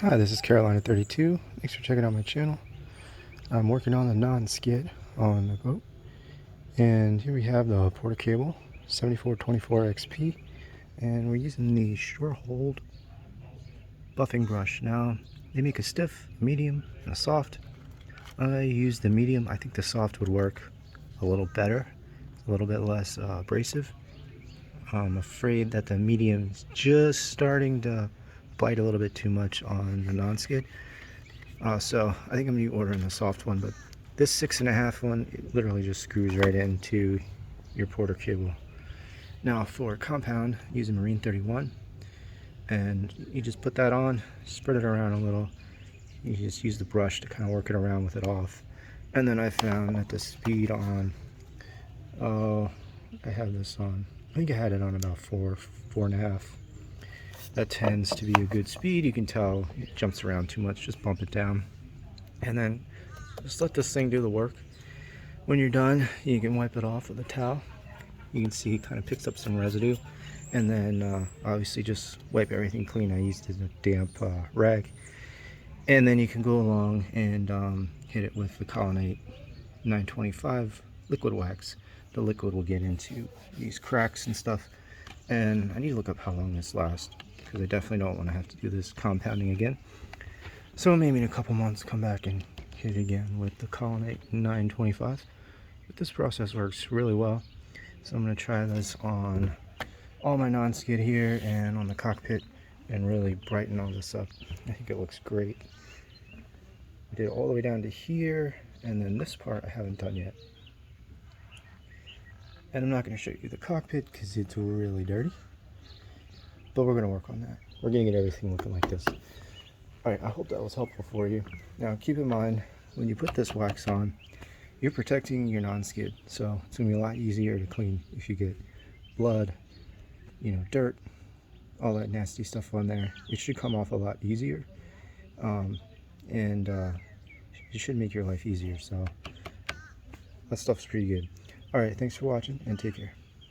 Hi, this is Carolina32. Thanks for checking out my channel. I'm working on the Nonskid on the boat. And here we have the porter cable, 7424 XP. And we're using the Shurhold Buffing Brush. Now, they make a stiff, medium, and a soft. I use the medium. I think the soft would work a little better. It's a little bit less abrasive. I'm afraid that the medium is just starting to bite a little bit too much on the Nonskid. So I think I'm going to be ordering the soft one, but this 6.5 one, it literally just screws right into your porter cable. Now for compound, use a Marine 31, and you just put that on, spread it around a little. You just use the brush to kind of work it around with it off. And then I found that the speed on, I have this on, I think I had it on about 4.5. That tends to be a good speed. You can tell it jumps around too much, just bump it down. And then just let this thing do the work. When you're done, you can wipe it off with a towel. You can see it kind of picks up some residue. And then obviously just wipe everything clean. I used a damp rag. And then you can go along and hit it with the Collinite 925 liquid wax. The liquid will get into these cracks and stuff. And I need to look up how long this lasts, because I definitely don't want to have to do this compounding again. So maybe in a couple months come back and hit it again with the Collinite 925. But this process works really well. So I'm going to try this on all my Nonskid here and on the cockpit and really brighten all this up. I think it looks great. I did it all the way down to here, and then this part I haven't done yet. And I'm not going to show you the cockpit because it's really dirty. But we're going to work on that. We're going to get everything looking like this. Alright, I hope that was helpful for you. Now keep in mind, when you put this wax on, you're protecting your Nonskid. So it's going to be a lot easier to clean if you get blood, dirt, all that nasty stuff on there. It should come off a lot easier. It should make your life easier. So that stuff's pretty good. Alright, thanks for watching and take care.